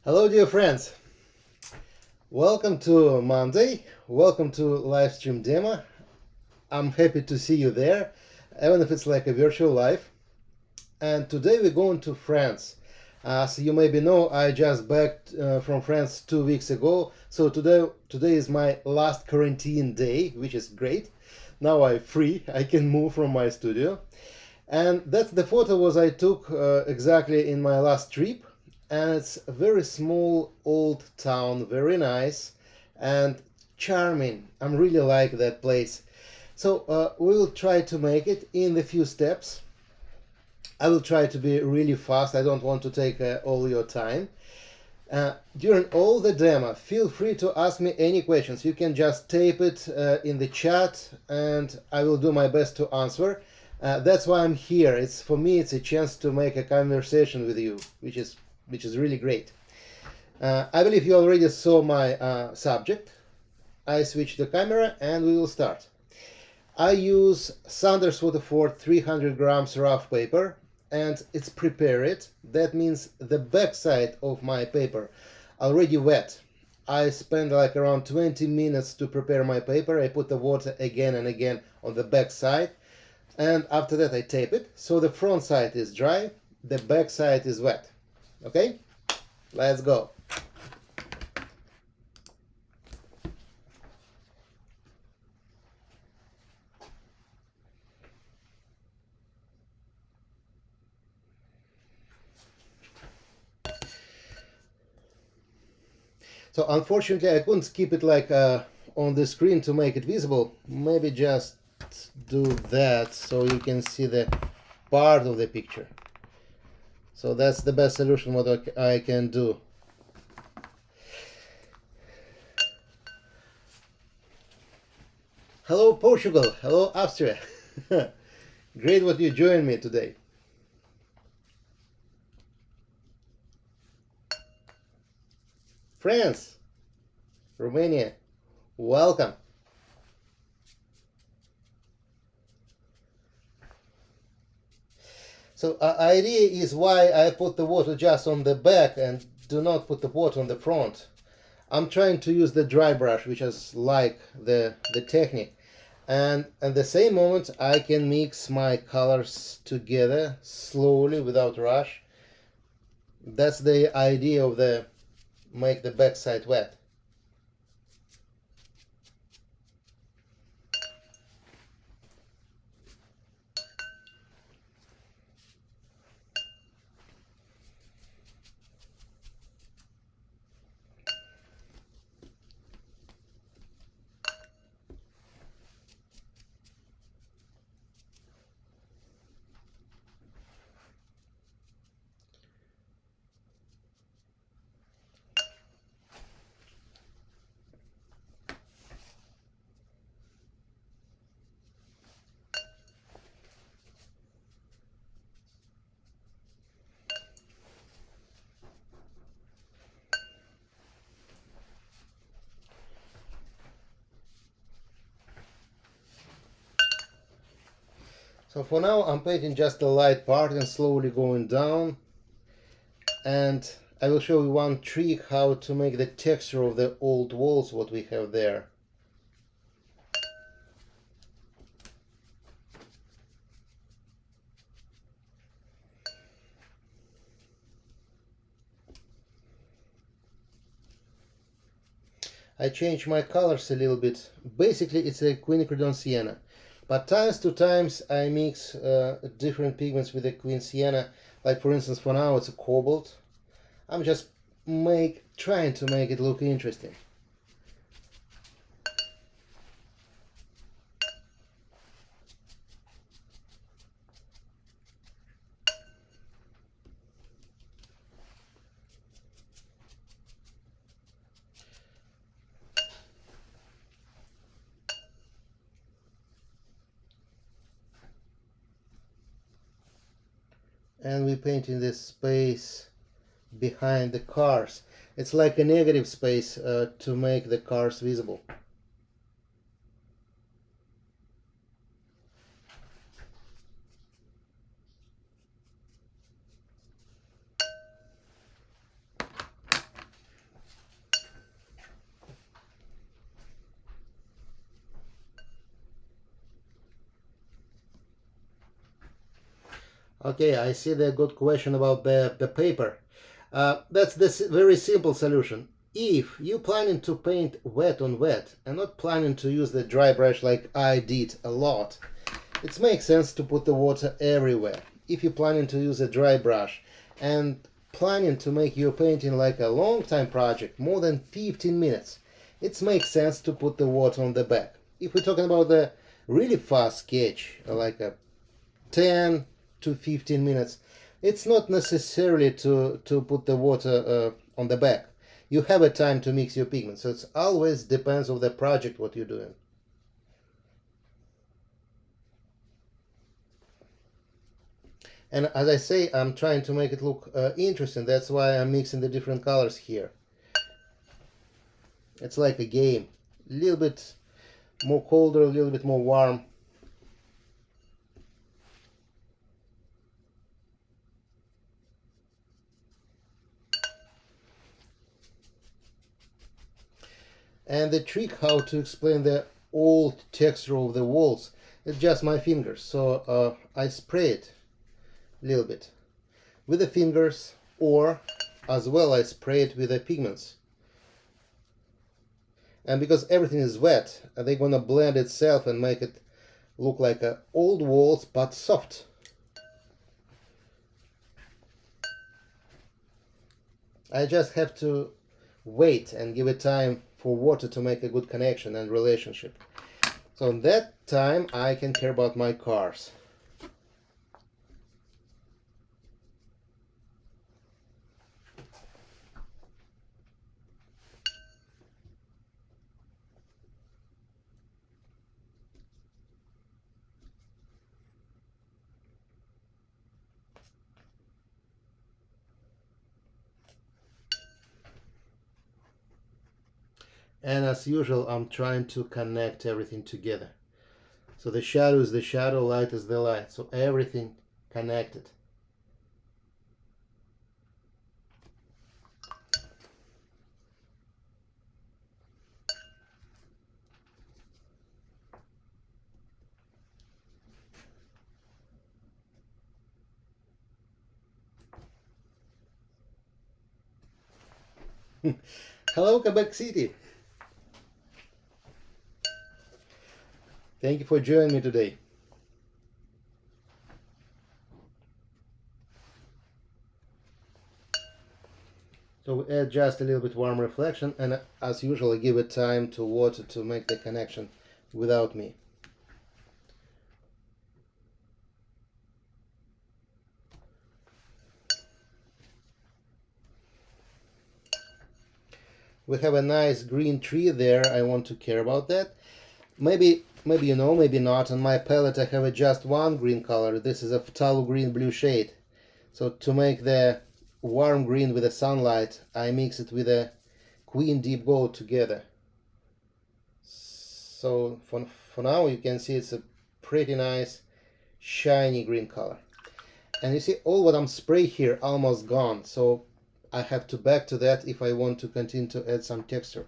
Hello dear friends, welcome to Monday, welcome to Livestream demo. I'm happy to see you there, even if it's like a virtual live. And today we're going to France. As you maybe know, I just back from France 2 weeks ago, so today is my last quarantine day, which is great. Now I'm free, I can move from my studio. And that's the photo was I took exactly in my last trip. And it's a very small old town, very nice and charming. I'm really like that place. So we will try to make it in the few steps. I will try to be really fast. I don't want to take all your time. During all the demo, feel free to ask me any questions. You can just type it in the chat and I will do my best to answer. That's why I'm here. It's for me, it's a chance to make a conversation with you, which is really great. I believe you already saw my subject. I switch the camera and we will start. I use Saunders Waterford 300 grams rough paper and it's prepared. That means the back side of my paper already wet. I spent like around 20 minutes to prepare my paper. I put the water again and again on the back side and after that I tape it. So the front side is dry, the back side is wet. Okay, let's go. So unfortunately I couldn't keep it like on the screen to make it visible. Maybe just do that so you can see the part of the picture. So that's the best solution what I can do. Hello Portugal, hello Austria. Great what you joined me today. France, Romania, welcome. So idea is why I put the water just on the back and do not put the water on the front. I'm trying to use the dry brush, which is like the technique. And at the same moment, I can mix my colors together slowly without rush. That's the idea of the make the backside wet. So for now I'm painting just the light part and slowly going down, and I will show you one trick how to make the texture of the old walls what we have there. I change my colors a little bit. Basically it's a Quinacridone Sienna. But times to times I mix different pigments with the Queen Sienna. Like for instance for now it's a Cobalt. I'm just trying to make it look interesting. And we paint in this space behind the cars. It's like a negative space to make the cars visible. Okay, I see the good question about the paper. That's the very simple solution. If you're planning to paint wet on wet and not planning to use the dry brush like I did a lot, it makes sense to put the water everywhere. If you're planning to use a dry brush and planning to make your painting like a long time project, more than 15 minutes, it makes sense to put the water on the back. If we're talking about the really fast sketch, like a 10 to 15 minutes, it's not necessarily to put the water on the back. You have a time to mix your pigments, so it always depends on the project what you're doing. And as I say, I'm trying to make it look interesting. That's why I'm mixing the different colors here. It's like a game. A little bit more colder, a little bit more warm. And the trick how to explain the old texture of the walls, it's just my fingers. So I spray it a little bit with the fingers, or as well I spray it with the pigments. And because everything is wet, they're gonna blend itself and make it look like old walls but soft. I just have to wait and give it time for water to make a good connection and relationship. So in that time I can care about my cars. And as usual, I'm trying to connect everything together. So the shadow is the shadow, light is the light. So everything connected. Hello, Quebec City. Thank you for joining me today. So we add just a little bit warm reflection, and as usual I give it time to water to make the connection without me. We have a nice green tree there. I want to care about that. Maybe you know, maybe not. On my palette I have just one green color. This is a phthalo green blue shade. So to make the warm green with the sunlight, I mix it with a Queen Deep Gold together. So for now you can see it's a pretty nice shiny green color. And you see all what I'm spraying here almost gone. So I have to back to that if I want to continue to add some texture.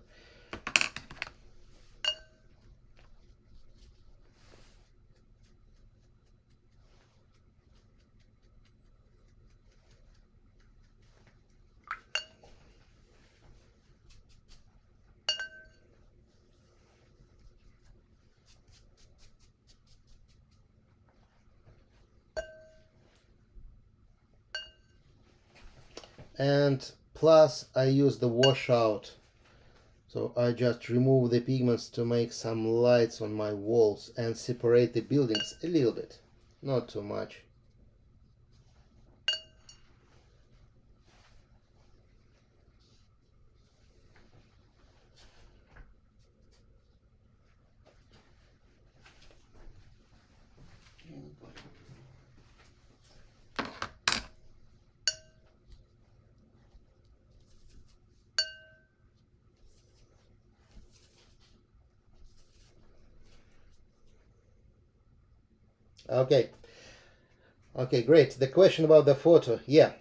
And plus I use the washout, so I just remove the pigments to make some lights on my walls and separate the buildings a little bit, not too much. Okay, great. The question about the photo, yeah,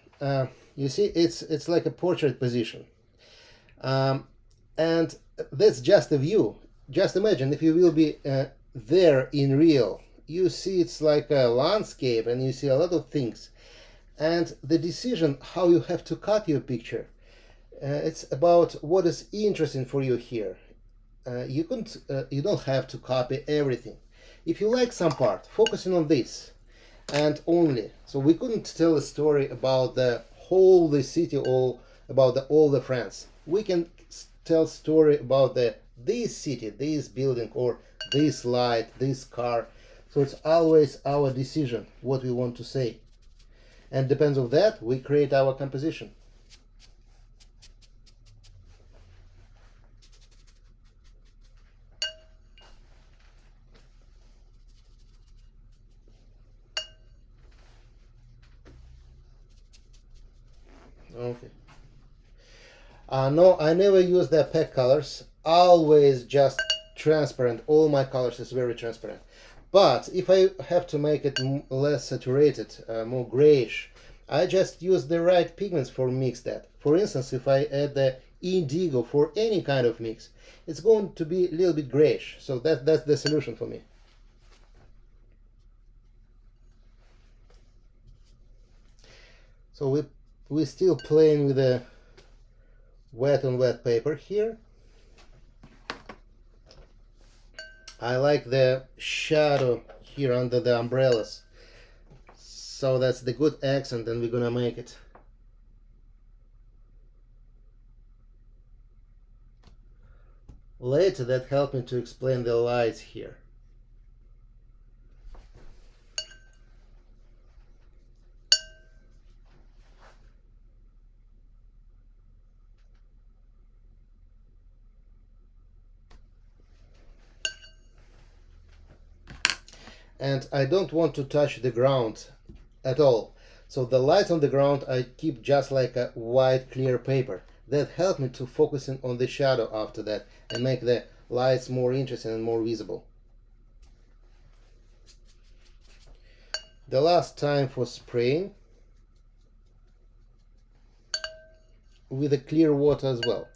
you see, it's like a portrait position, and that's just a view. Just imagine if you will be there in real, you see it's like a landscape and you see a lot of things. And the decision how you have to cut your picture, it's about what is interesting for you here. You don't have to copy everything. If you like some part, focusing on this and only. So we couldn't tell a story about the whole the city or about all the France. We can tell story about this city, this building, or this light, this car. So it's always our decision what we want to say, and depends on that we create our composition. Okay. No, I never use the pack colors. Always just transparent. All my colors is very transparent. But if I have to make it less saturated, more grayish, I just use the right pigments for mix that. For instance, if I add the indigo for any kind of mix, it's going to be a little bit grayish. So that's the solution for me. So we're still playing with the wet on wet paper here. I like the shadow here under the umbrellas, so that's the good accent, and we're gonna make it. Later that helped me to explain the lights here. And I don't want to touch the ground at all. So the lights on the ground I keep just like a white clear paper. That helped me to focus on the shadow after that and make the lights more interesting and more visible. The last time for spraying with the clear water as well.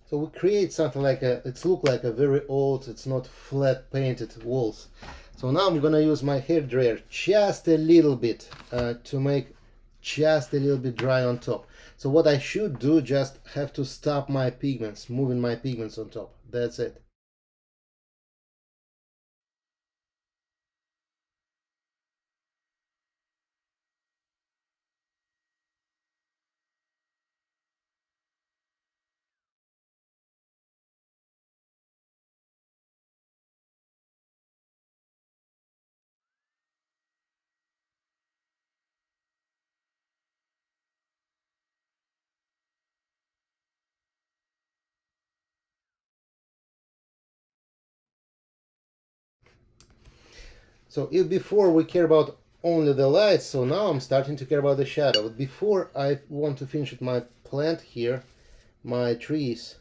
So we create something like it's look like a very old, it's not flat painted walls. So now I'm gonna use my hair dryer just a little bit to make just a little bit dry on top. So what I should do, just have to stop my pigments, moving my pigments on top. That's it. So if before we care about only the lights, so now I'm starting to care about the shadow. But before I want to finish with my plant here, my trees.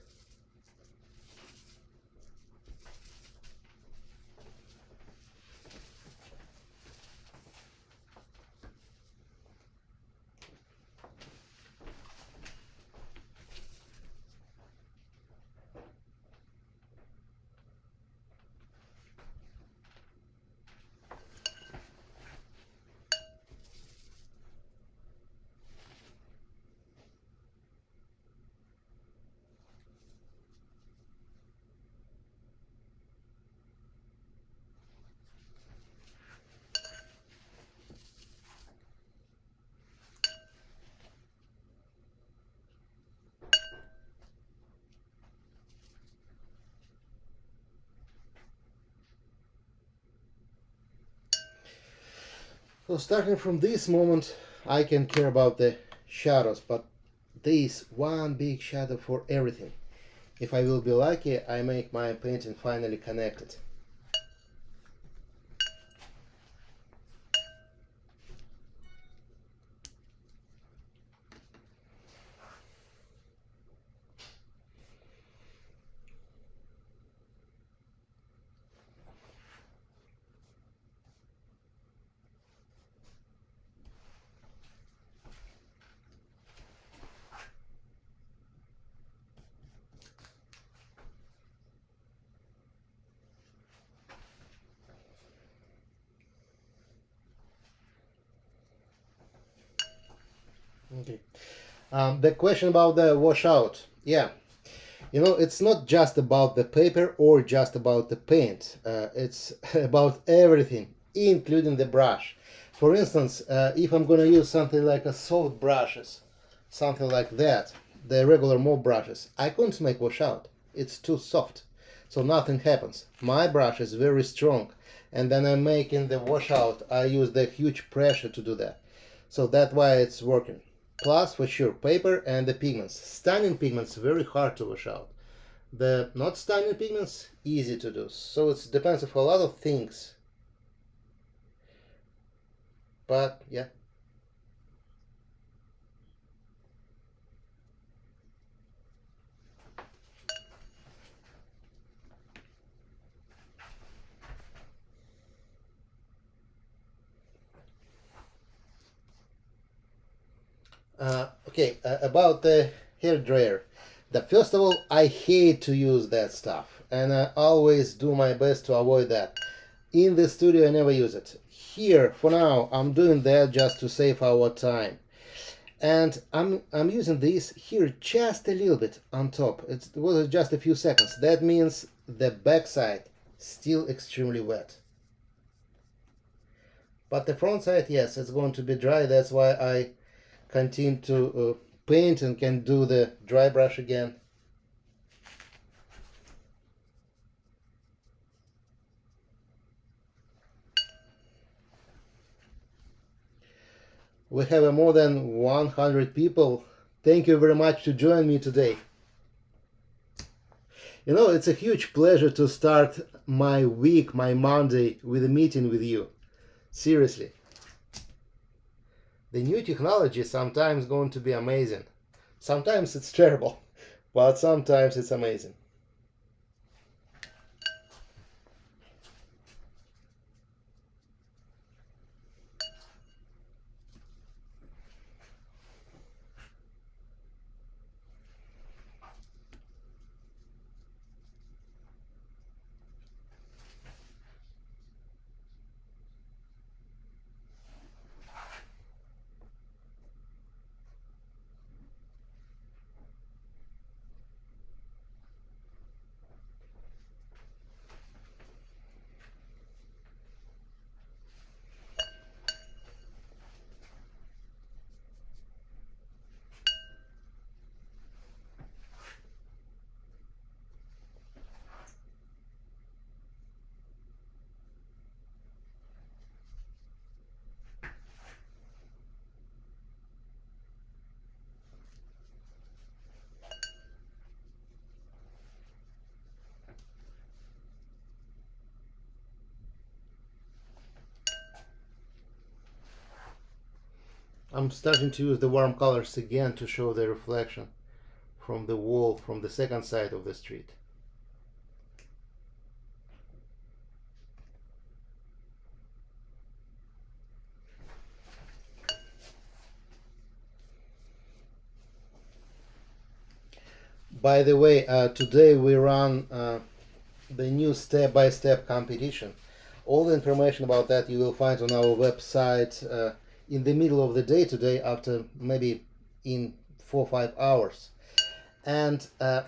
So starting from this moment, I can care about the shadows, but this one big shadow for everything. If I will be lucky, I make my painting finally connected. Okay. The question about the washout. Yeah. You know, it's not just about the paper or just about the paint. It's about everything, including the brush. For instance, if I'm going to use something like a soft brushes, something like that, the regular mop brushes, I couldn't make washout. It's too soft, so nothing happens. My brush is very strong, and then I'm making the washout. I use the huge pressure to do that, so that's why it's working. Plus, for sure, paper and the pigments. Stunning pigments very hard to wash out. The not stunning pigments easy to do. So it depends on a lot of things. But yeah. Okay, about the hair dryer. First of all, I hate to use that stuff, and I always do my best to avoid that. In the studio, I never use it. Here, for now, I'm doing that just to save our time. And I'm using this here just a little bit on top. It was just a few seconds. That means the backside still extremely wet. But the front side, yes, it's going to be dry. That's why I continue to paint and can do the dry brush again. We have more than 100 people. Thank you very much to join me today. You know, it's a huge pleasure to start my week, my Monday, with a meeting with you. Seriously. The new technology is sometimes going to be amazing. Sometimes it's terrible, but sometimes it's amazing. I'm starting to use the warm colors again to show the reflection from the wall from the second side of the street. By the way, today we run the new step-by-step competition. All the information about that you will find on our website in the middle of the day today, after maybe in 4 or 5 hours. And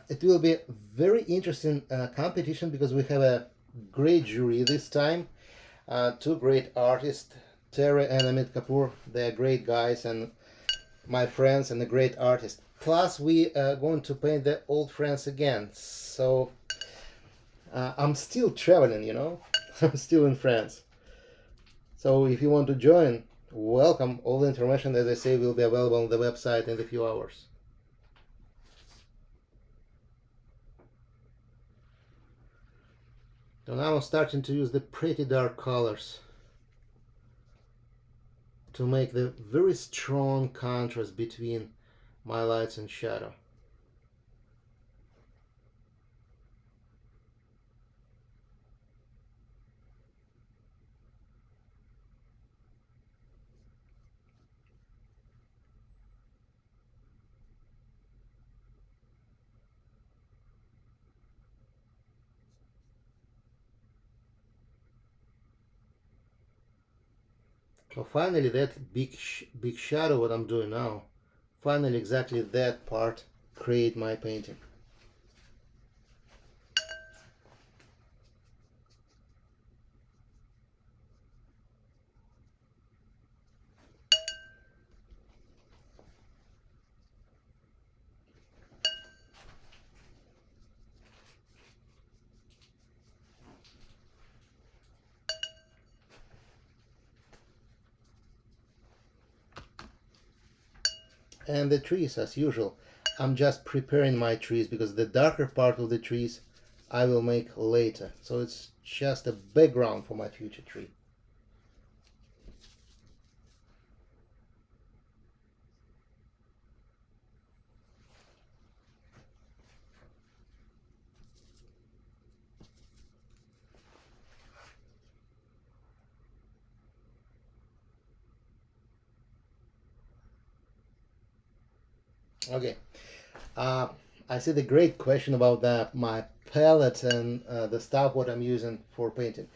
it will be a very interesting competition because we have a great jury this time. Two great artists, Terry and Amit Kapoor. They are great guys and my friends and a great artist. Plus, we are going to paint the old friends again. So I'm still traveling, you know. I'm still in France. So if you want to join, welcome. All the information, as I say, will be available on the website in a few hours. So now I'm starting to use the pretty dark colors to make the very strong contrast between my lights and shadow. So finally, that big shadow what I'm doing now finally exactly that part create my painting. And the trees, as usual, I'm just preparing my trees because the darker part of the trees I will make later. So it's just a background for my future tree. Okay. I see the great question about my palette and the stuff what I'm using for painting.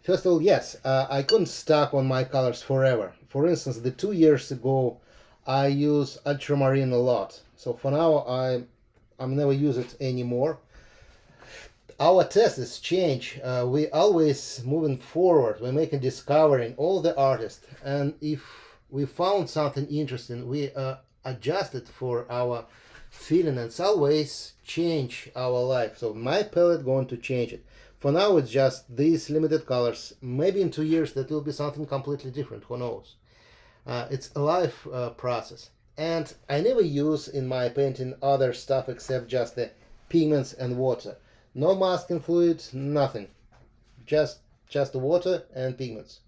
First of all, yes, I couldn't stuck on my colors forever. For instance, the 2 years ago, I use Ultramarine a lot. So for now, I'm never use it anymore. Our tastes change. We always moving forward. We're making discovering all the artists, and if we found something interesting, we adjust it for our feeling, and it's always change our life. So my palette going to change it. For now, it's just these limited colors. Maybe in 2 years that will be something completely different. Who knows? It's a life process, and I never use in my painting other stuff except just the pigments and water. No masking fluid, nothing. Just the water and pigments.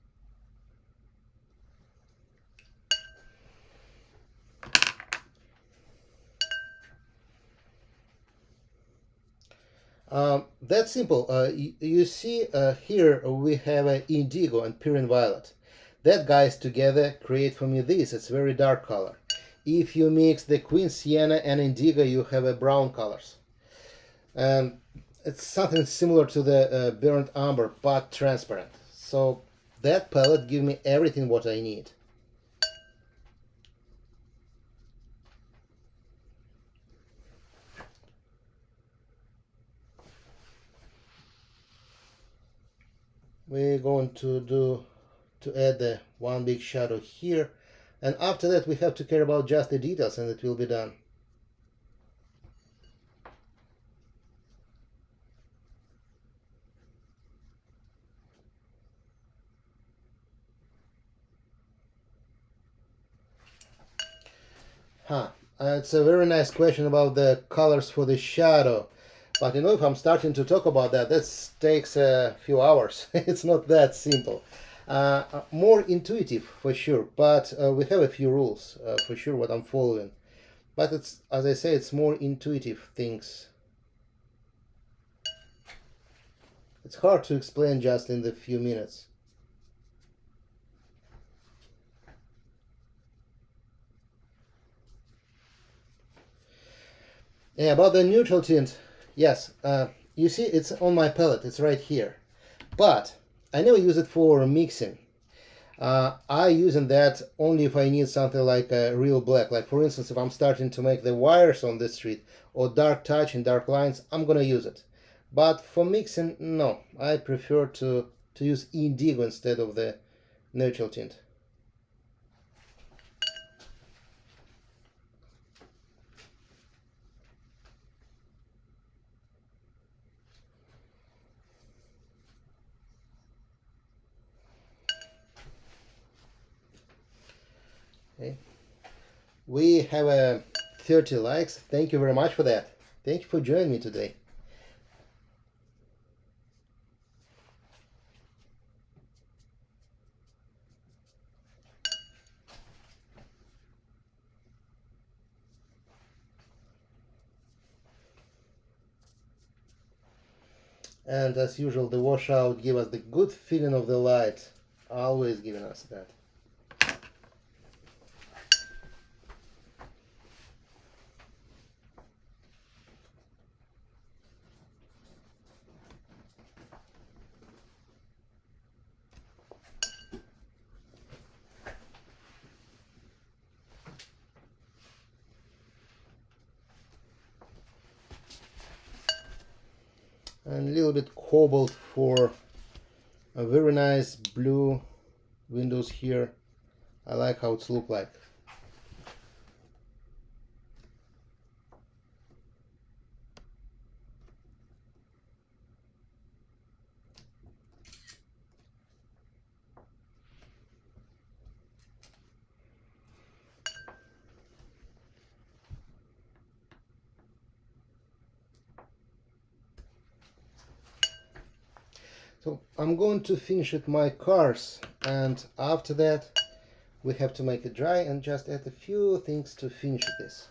That's simple. You see here we have an indigo and pyrrole violet. That guys together create for me this. It's very dark color. If you mix the queen sienna and indigo, you have a brown colors. And it's something similar to the burnt umber, but transparent. So that palette gives me everything what I need. We're going to add the one big shadow here, and after that we have to care about just the details, and it will be done. It's a very nice question about the colors for the shadow. But you know, if I'm starting to talk about that, this takes a few hours. It's not that simple. More intuitive for sure, but we have a few rules for sure what I'm following. But it's, as I say, it's more intuitive things. It's hard to explain just in the few minutes. Yeah, about the neutral tint, yes, you see it's on my palette, it's right here. But I never use it for mixing. I using that only if I need something like a real black. Like for instance, if I'm starting to make the wires on the street or dark touch and dark lines, I'm gonna use it. But for mixing, no. I prefer to use indigo instead of the neutral tint. Okay. We have a 30 likes. Thank you very much for that. Thank you for joining me today. And as usual, the washout give us the good feeling of the light. Always giving us that. and a little bit cobalt for a very nice blue windows here. I like how it's look like. So I'm going to finish it my cars, and after that we have to make it dry and just add a few things to finish this.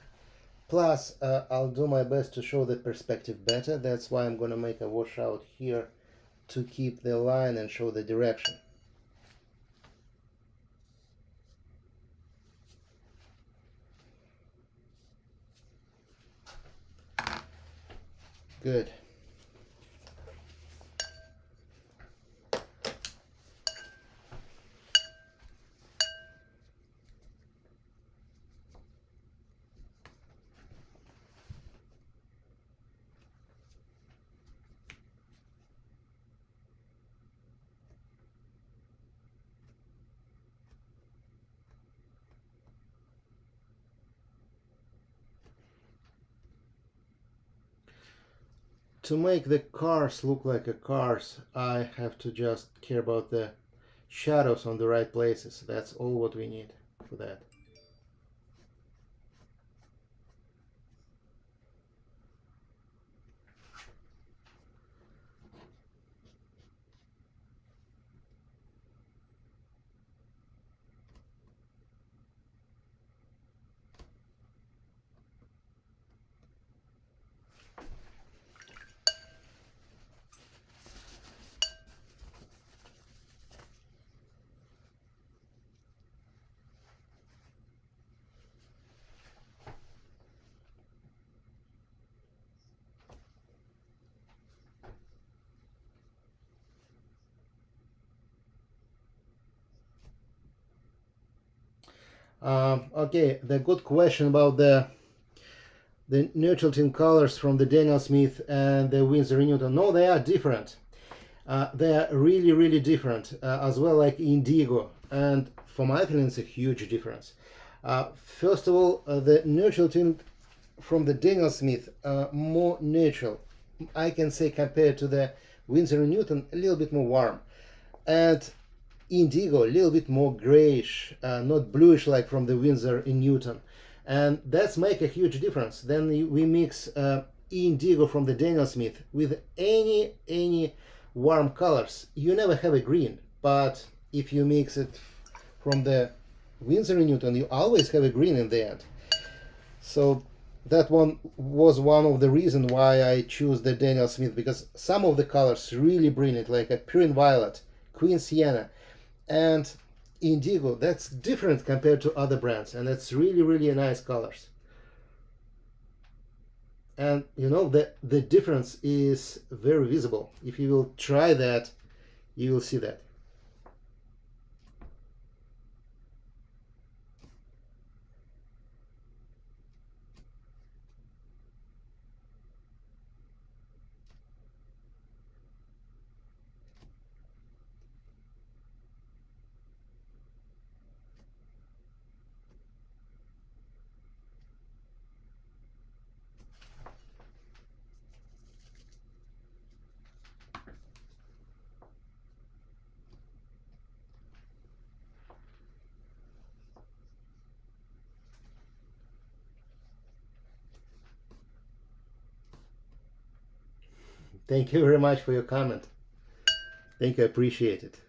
Plus I'll do my best to show the perspective better. That's why I'm gonna make a washout here to keep the line and show the direction. Good. To make the cars look like a cars, I have to just care about the shadows on the right places. That's all what we need for that. Okay, the good question about the neutral tint colors from the Daniel Smith and the Winsor & Newton. No, they are different. They are really different, as well like Indigo. And for my feeling, it's a huge difference. First of all, the neutral tint from the Daniel Smith more natural. I can say compared to the Winsor & Newton, a little bit more warm. And Indigo, a little bit more grayish, not bluish like from the Winsor & Newton. And that's make a huge difference. Then we mix Indigo from the Daniel Smith with any warm colors. You never have a green, but if you mix it from the Winsor & Newton, you always have a green in the end. So that one was one of the reasons why I choose the Daniel Smith, because some of the colors really brilliant, like a Pure Violet, Queen Sienna, and Indigo. That's different compared to other brands, and it's really nice colors. And you know the difference is very visible. If you will try that, you will see that. Thank you very much for your comment. Thank you, I appreciate it.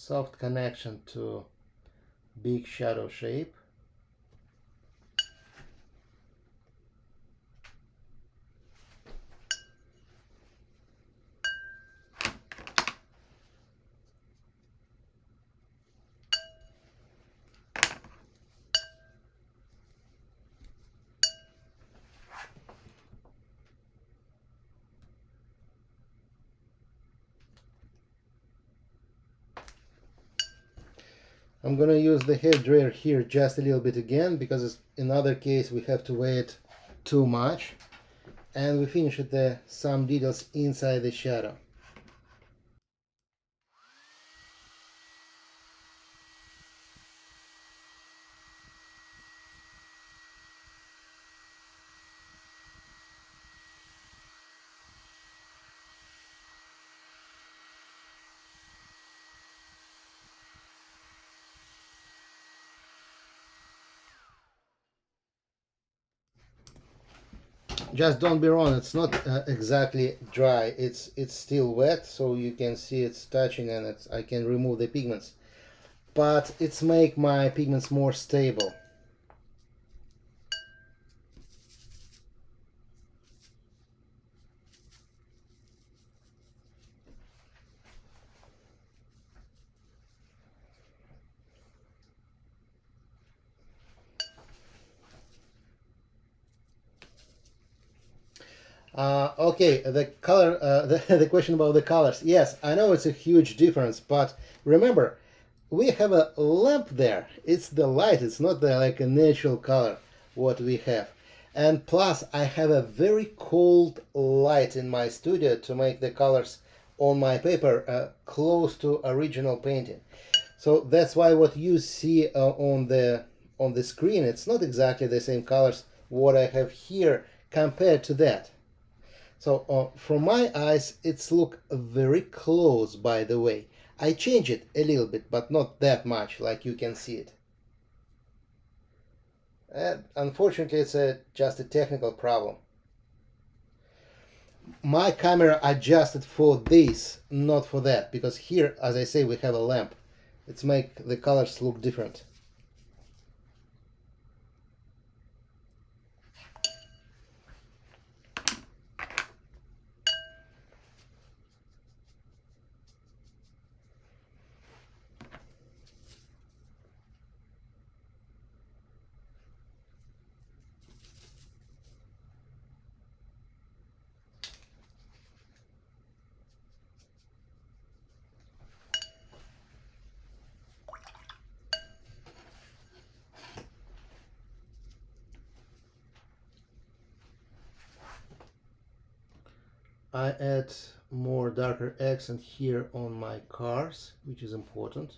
soft connection to big shadow shape. I'm gonna use the head dryer here just a little bit again, because in other case we have to wait too much, and we finish with some details inside the shadow. Just don't be wrong, it's not exactly dry, it's still wet, so you can see it's touching, and I can remove the pigments, but it's make my pigments more stable. Okay, the color, the question about the colors. Yes, I know it's a huge difference, but remember, we have a lamp there. It's the light, it's not like a natural color what we have. And plus, I have a very cold light in my studio to make the colors on my paper close to original painting. So that's why what you see on the screen, it's not exactly the same colors what I have here compared to that. So from my eyes, it's look very close, by the way. I change it a little bit, but not that much, like you can see it. And unfortunately, it's just a technical problem. My camera adjusted for this, not for that, because here, as I say, we have a lamp. It's make the colors look different. I add more darker accent here on my cars, which is important.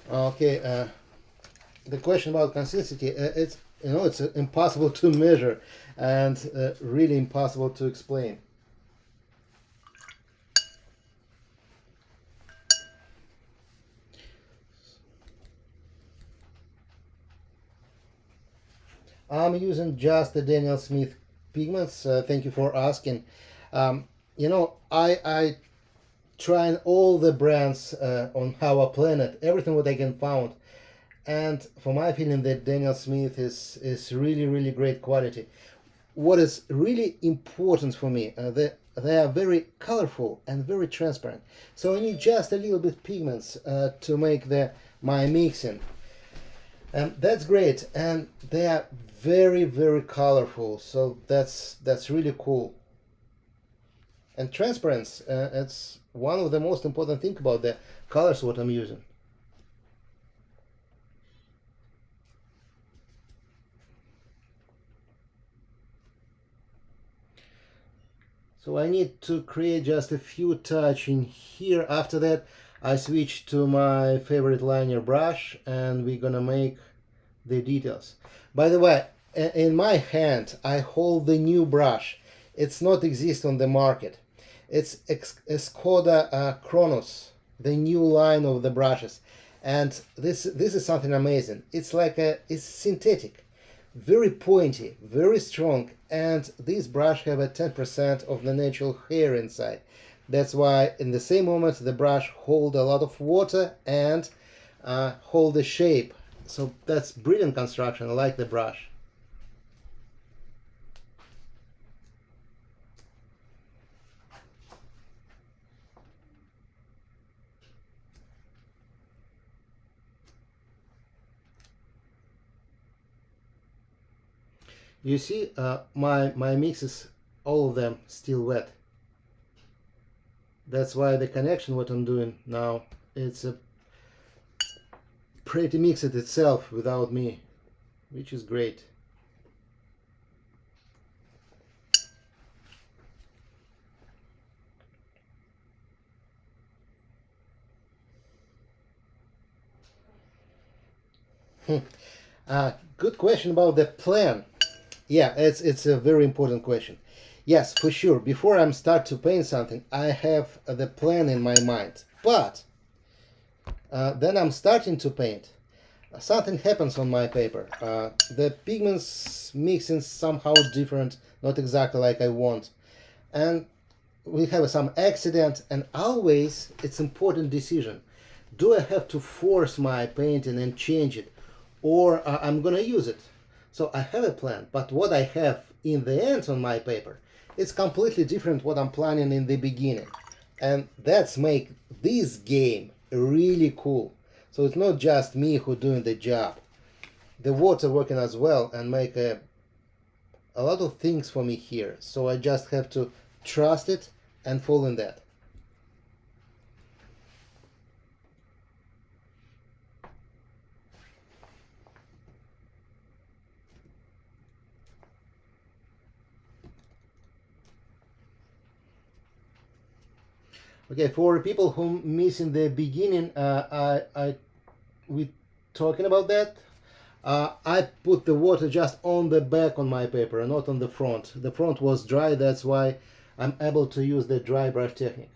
Okay, the question about consistency, it's it's impossible to measure and really impossible to explain. I'm using just the Daniel Smith pigments. Thank you for asking. I trying all the brands on our planet, everything what I can found, and for my feeling that Daniel Smith is really great quality. What is really important for me, they are very colorful and very transparent. So I need just a little bit pigments to make my mixing. And that's great, and they are very colorful, so that's really cool. And transparency, it's one of the most important thing about the colors what I'm using. So I need to create just a few touch in here. After that, I switch to my favorite liner brush and we're gonna make the details. By the way, in my hand, I hold the new brush. It's not exist on the market. It's Skoda Kronos, the new line of the brushes. And this is something amazing. It's like it's synthetic, very pointy, very strong, and this brush have a 10% of the natural hair inside. That's why in the same moment the brush hold a lot of water and hold the shape. So that's brilliant construction. I like the brush. You see, my mixes, all of them still wet. That's why the connection what I'm doing now, it's a pretty mixed itself without me, which is great. Good question about the plan. Yeah, it's a very important question. Yes, for sure. Before I start to paint something, I have the plan in my mind. But then I'm starting to paint. Something happens on my paper. The pigments mixing somehow different, not exactly like I want. And we have some accident, and always it's important decision. Do I have to force my painting and change it? Or I'm gonna use it? So I have a plan, but what I have in the end on my paper, it's completely different what I'm planning in the beginning. And that's make this game really cool. So it's not just me who doing the job. The water working as well and make a lot of things for me here. So I just have to trust it and fall in that. Okay, for people who miss in the beginning, we talking about that. I put the water just on the back on my paper, not on the front. The front was dry, that's why I'm able to use the dry brush technique.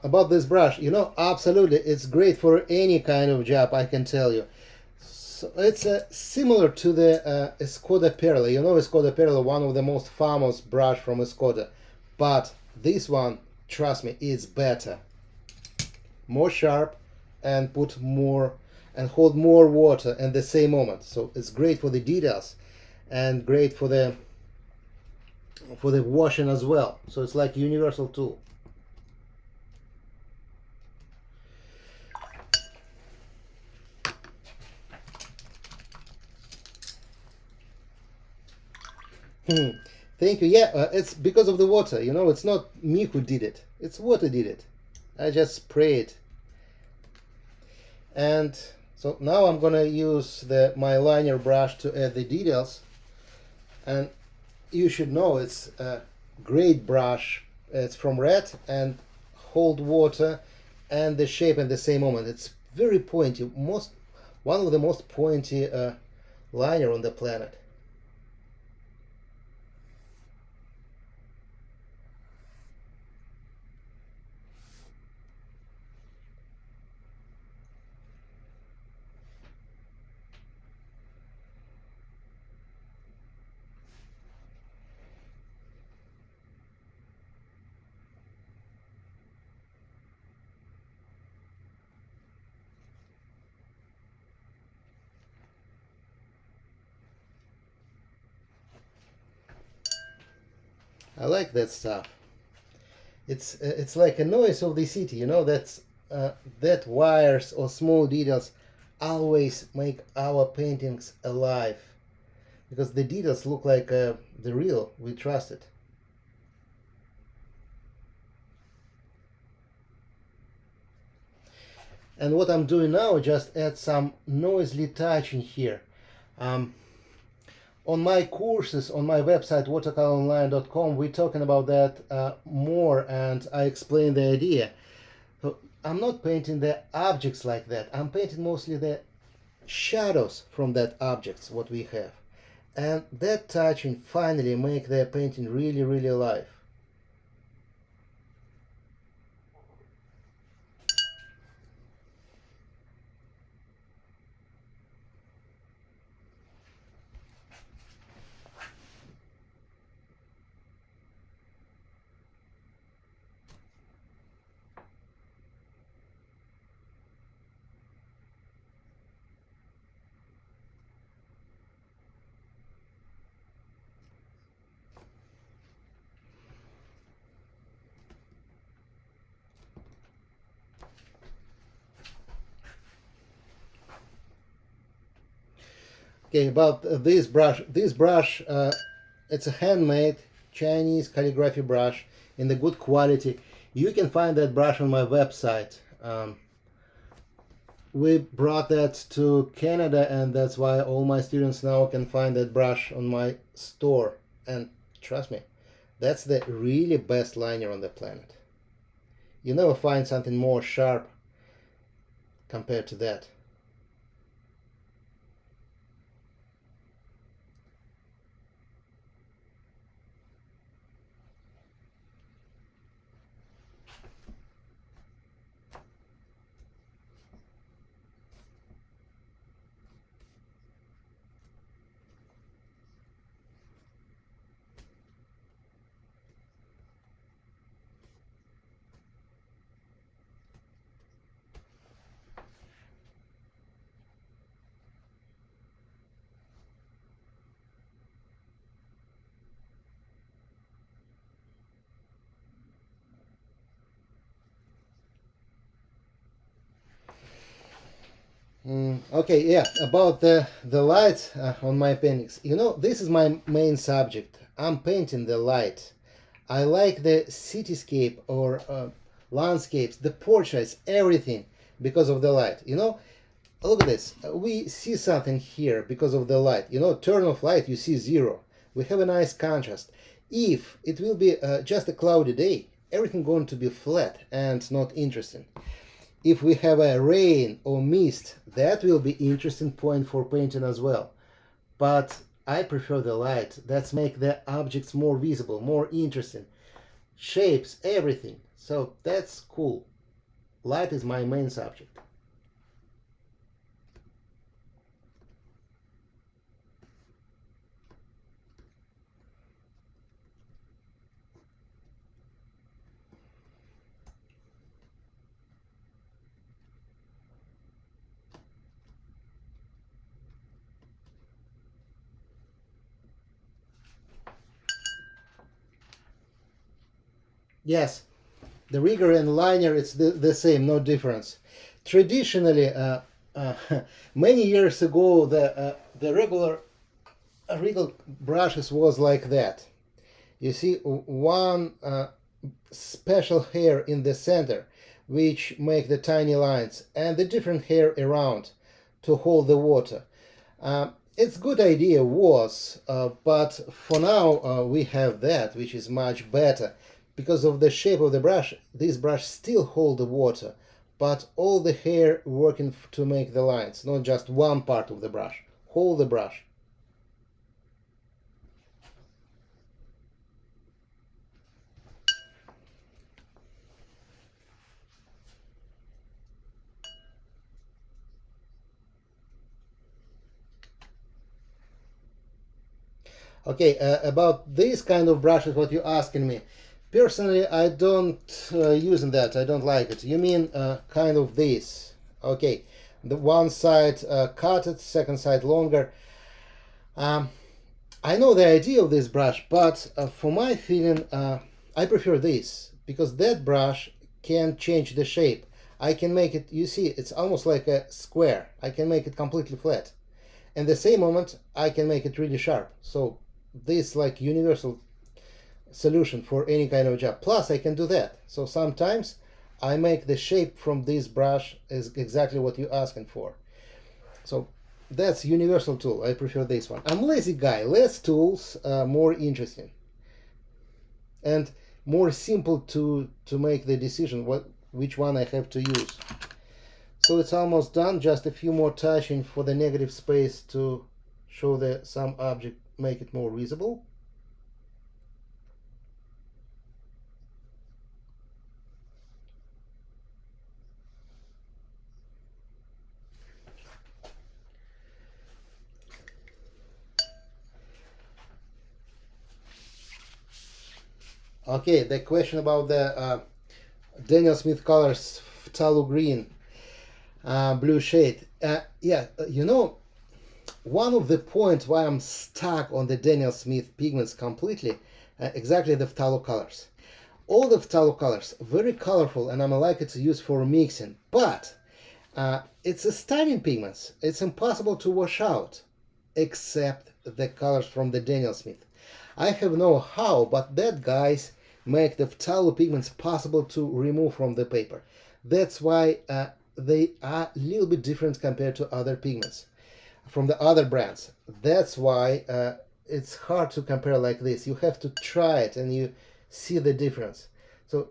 About this brush, you know, absolutely, it's great for any kind of job, I can tell you. So it's similar to the Skoda Pyrrol. You know, Skoda Pyrrol, one of the most famous brush from Skoda, but this one, trust me, is better, more sharp, and put more and hold more water at the same moment. So it's great for the details and great for the washing as well. So it's like universal tool. Thank you. Yeah, it's because of the water. You know, it's not me who did it. It's water did it. I just spray it. And so now I'm gonna use my liner brush to add the details. And you should know it's a great brush. It's from Red and hold water and the shape at the same moment. It's very pointy. One of the most pointy liner on the planet. I like that stuff. It's like a noise of the city, you know. That wires or small details always make our paintings alive, because the details look like the real. We trust it. And what I'm doing now, just add some noisy touch in here. On my courses, on my website watercoloronline.com, we're talking about that more, and I explain the idea. So I'm not painting the objects like that. I'm painting mostly the shadows from that objects what we have, and that touching finally make the painting really, really alive. Okay, about this brush. This brush, it's a handmade Chinese calligraphy brush in the good quality. You can find that brush on my website. We brought that to Canada, and that's why all my students now can find that brush on my store. And trust me, that's the really best liner on the planet. You never find something more sharp compared to that. Okay, yeah, about the light on my paintings. You know, this is my main subject. I'm painting the light. I like the cityscape or landscapes, the portraits, everything because of the light. You know, look at this. We see something here because of the light. You know, turn off light, you see zero. We have a nice contrast. If it will be just a cloudy day, everything going to be flat and not interesting. If we have a rain or mist, that will be interesting point for painting as well. But I prefer the light. That's make the objects more visible, more interesting. Shapes, everything. So that's cool. Light is my main subject. Yes, the rigger and liner, it's the same, no difference. Traditionally, many years ago, the regular brushes was like that. You see one special hair in the center, which make the tiny lines, and the different hair around to hold the water. It's good idea was, but for now we have that, which is much better. Because of the shape of the brush, this brush still hold the water, but all the hair working to make the lines, not just one part of the brush, hold the brush. Okay, about this kind of brushes, what you're asking me. Personally, I don't use that. I don't like it. You mean kind of this? Okay, the one side cut it, second side longer. I know the idea of this brush, but for my feeling, I prefer this, because that brush can change the shape. I can make it, you see, it's almost like a square. I can make it completely flat. And the same moment, I can make it really sharp. So this like universal solution for any kind of job. Plus, I can do that. So sometimes I make the shape from this brush is exactly what you're asking for. So that's universal tool. I prefer this one. I'm lazy guy. Less tools, more interesting. And more simple to make the decision which one I have to use. So it's almost done. Just a few more touching for the negative space to show that some object, make it more visible. Okay, the question about the Daniel Smith colors, phthalo green, blue shade. Yeah, you know, one of the points why I'm stuck on the Daniel Smith pigments completely, exactly the phthalo colors. All the phthalo colors, very colorful, and I'm like it to use for mixing, but it's a stunning pigments. It's impossible to wash out, except the colors from the Daniel Smith. I have no how, but that guys make the phthalo pigments possible to remove from the paper. That's why they are a little bit different compared to other pigments from the other brands. That's why it's hard to compare like this. You have to try it and you see the difference. So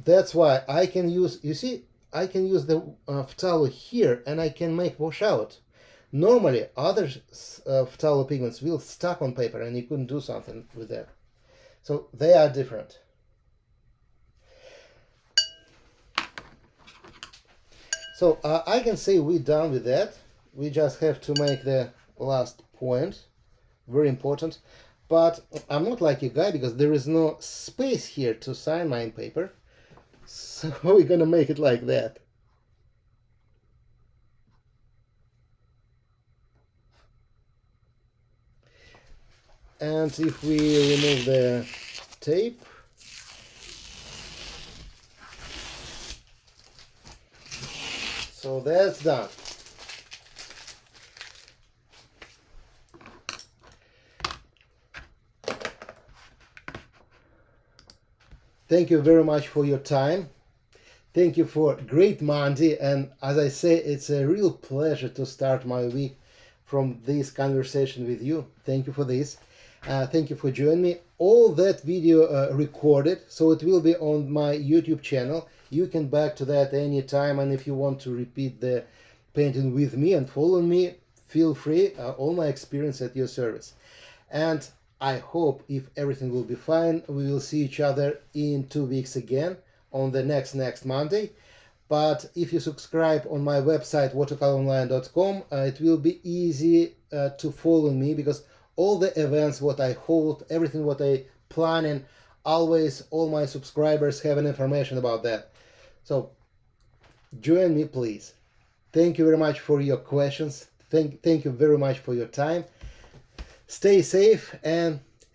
that's why I can use, you see, I can use the phthalo here and I can make washout. Normally, other phthalo pigments will stuck on paper and you couldn't do something with that. So they are different. So I can say we're done with that. We just have to make the last point. Very important. But I'm not like you guy because there is no space here to sign my paper. So we're gonna make it like that. And if we remove the tape, so that's done. Thank you very much for your time. Thank you for great Monday, and as I say, it's a real pleasure to start my week from this conversation with you. Thank you for this. Thank you for joining me. All that video recorded, so it will be on my YouTube channel. You can back to that anytime, and if you want to repeat the painting with me and follow me, feel free. All my experience at your service. And I hope if everything will be fine, we will see each other in 2 weeks again on the next Monday. But if you subscribe on my website watercoloronline.com, it will be easy to follow me, because all the events what I hold, everything what I planning, always all my subscribers have an information about that. So join me, please. Thank you very much for your questions. Thank you very much for your time. Stay safe and